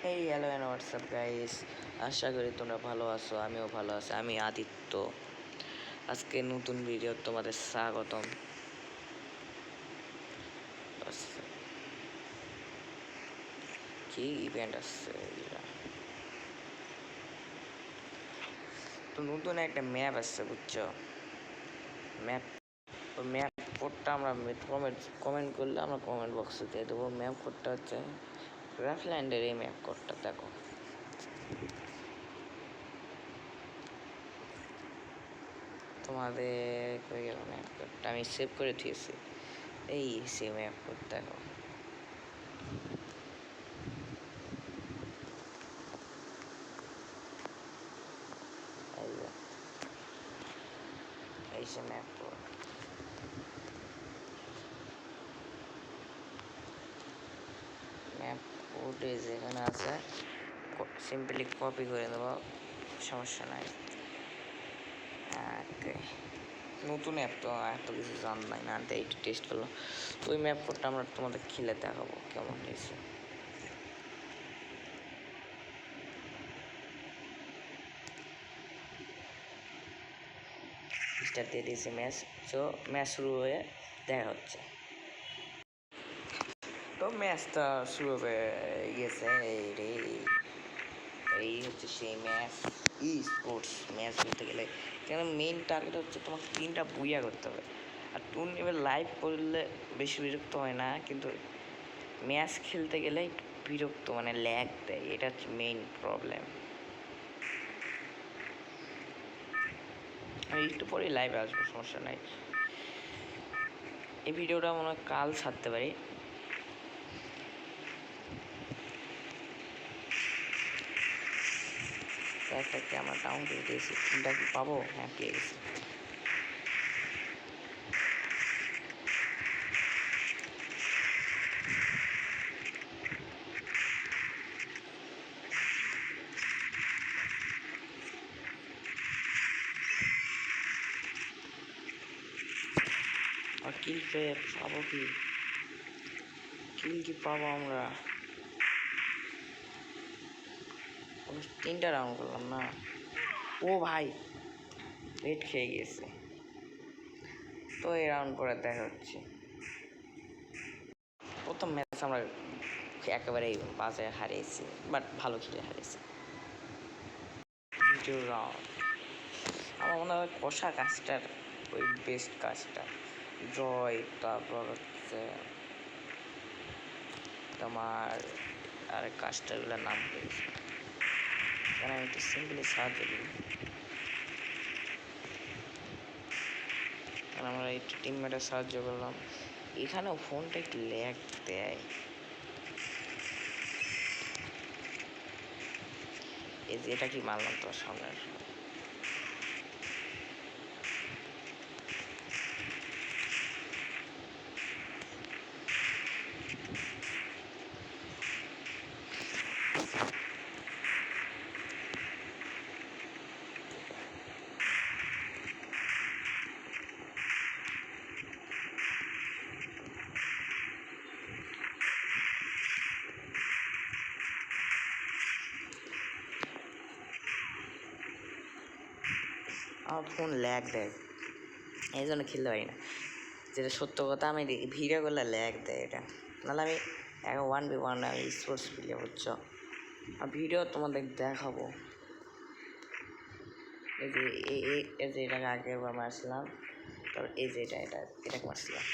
এই hello and WhatsApp guys, আশা করি তোমরা ভালো আছো। আমিও ভালো আছি। আমি আদিত্য। আজকে নতুন ভিডিও তোমাদের স্বাগতম। কি ইভেন্ট আসছে তো নতুন একটা ম্যাপ আসছে, বুঝছো? ম্যাপ ম্যাপ কোডটা আমরা কমেন্ট করলে আমরা কমেন্ট বক্সে দিয়ে দেবো। ম্যাপ কোডটা হচ্ছে গ্রাফল্যান্ডের। এই ম্যাপ কোডটা দেখো, তোমাদের হয়ে গেল ম্যাপ কোডটা। আমি সেভ করে দিয়েছি। এই সেই ম্যাপ কোড দেখো। এই সে ম্যাপ কোড। ম্যাপ কোড যেখানে আছে সিম্পলি কপি করে দেবো, সমস্যা নাই। ওকে, নতুন অ্যাপ তো এত কিছু জানলাই না, একটু টেস্ট করলাম। তো ওই ম্যাপ কোডটা আমরা তোমাদের খেলে দেখাবো কেমন হয়েছে। স্টার্ট দিয়ে দিয়েছি ম্যাচ। তো ম্যাচ শুরু হয়ে দেখা হচ্ছে। তো ম্যাচটা শুরু হয়ে গেছে। এই হচ্ছে সেই ম্যাচ। ই স্পোর্টস ম্যাচ বলতে গেলে কেন মেইন টার্গেট হচ্ছে তোমাকে 3টা বুইয়া করতে হবে। আর টুর্নামেন্ট লাইভ করলে বেশি বিরক্ত হয় না, কিন্তু ম্যাচ খেলতে গেলে একটু বিরক্ত, মানে ল্যাগ দেয়। এটা হচ্ছে মেইন প্রবলেম। আমি একটু পরেই লাইভে আসবো, সমস্যা নাই। এই ভিডিওটা মনে হয় কাল ছাড়তে পারি। একটা ক্যামেরা ডাউন করে দিয়েছি। ফোনটা কি পাবো? হ্যাঁ, পেয়ে গেছি। আর কিল পেয়ে পাবো কি? কিল কি পাবো আমরা? 3টা রাউন্ড করলাম না। ও ভাই, রেড খেয়ে গেছে। তো এই রাউন্ড পরে দেখা হচ্ছে। প্রথম ম্যাচ আমরা একেবারেই বাজে হারিয়েছি, বাট ভালো খেলে হারিয়েছি। দ্বিতীয় রাউন্ড আমার মনে হয় কষা কাজটার ওই বেস্ট কাজটা জয়, তারপর হচ্ছে তোমার আর কাজটাগুলোর নাম পেয়েছি। কারণ আমি একটু সিম্পলি সাহায্য করি, কারণ আমরা একটু টিমমেটের সাহায্য করলাম। এখানেও ফোনটা একটু ল্যাগ দেয়। এই যে এটা কি মারলাম তোর সামনের। আমার ফোন ল্যাগ দেয়, এই জন্য খেলতে পারি না। যেটা সত্য কথা, আমি ভিডিও করলে ল্যাগ দেয় এটা। নাহলে আমি 1v1 আমি স্পোর্টস প্লেয়ার, বুঝছো? আর ভিডিও তোমাদের দেখাবো। এই যে এই যে এটাকে আগেরবার মারছিলাম, তারপর এই যে এটাকে মারছিলাম।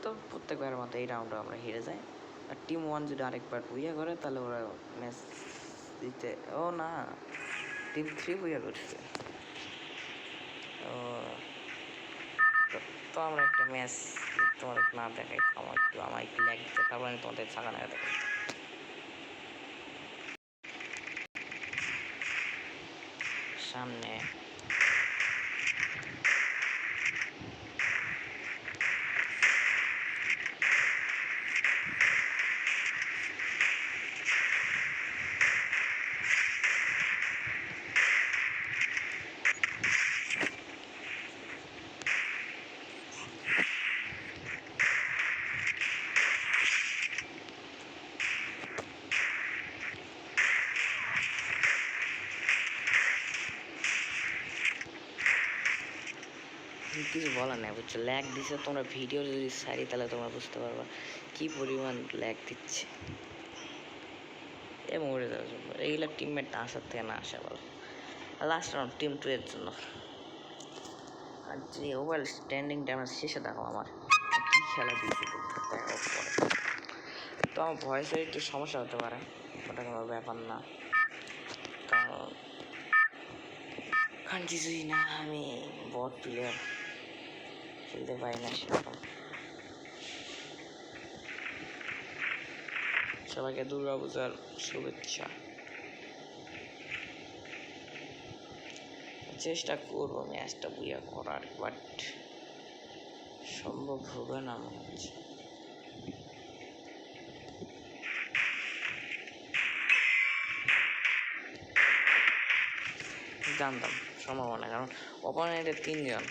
তো প্রত্যেকবারের মতো এই রাউন্ডে আমরা হেরে যাই। আর টিম 1 যদি আরেকবার বুইয়া করে তাহলে ওরা ম্যাচ দিতে। ও না, টিম 3 বুইয়া করছে। ও, তো আমরা একটা ম্যাচ তোমাদের না দেখাই, আমার একটু ল্যাগ দিতে, তারপর আমি তোমাদের ছাকা না দেখাই। সামনে কিছু বলার নাই বুঝছো, ল্যাগ দিছে। তোমরা ভিডিও যদি সারি তাহলে তোমরা বুঝতে পারবা কি পরিমাণ ল্যাগ দিচ্ছে। এ মরে যাওয়ার জন্য এইগুলো টিমমেট না আসার থেকে না আসা ভালো। লাস্ট রাউন্ড টিম 2 এর জন্য। আর যে ওভার স্ট্যান্ডিংটা আমার শেষে দেখো আমার কী খেলা দিয়েছে দেখাও পরে। তো আমার ভয়েসের একটু সমস্যা হতে পারে, ওটা কোনো ব্যাপার না, কারণ কিছুই না, আমি বট প্লেয়ার, খেলতে পারি না সেরকম। সবাইকে দুর্গা পূজার শুভেচ্ছা। চেষ্টা করবো ম্যাচটা বুয়া করার, বাট সম্ভব হবে না মনে হচ্ছে। জানতাম সম্ভব না, কারণ অপোনেন্টে 3 জন।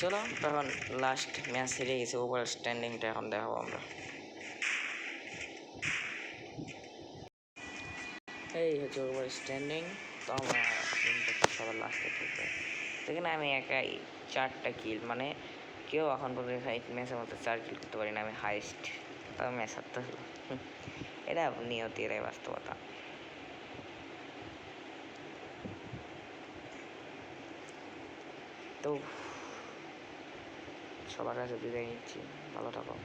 চলো তখন লাস্ট ম্যাচ হেরে গেছে, ওভার স্ট্যান্ডিংটা এখন দেখাবো আমরা। এই হচ্ছে ওভার স্ট্যান্ডিং। তো আমরা সবার লাস্টে থাকবে, সেখানে আমি একাই 4টা কিল, মানে কেউ এখন পর্যন্ত ম্যাচের মধ্যে 4 কিল করতে পারি না, আমি হাইস্ট। তাও ম্যাচ হারতে হলো, এটা নিয়তি, এটাই বাস্তবতা। তো সবার কাছে বিদায় নিচ্ছি, ভালো থাকো।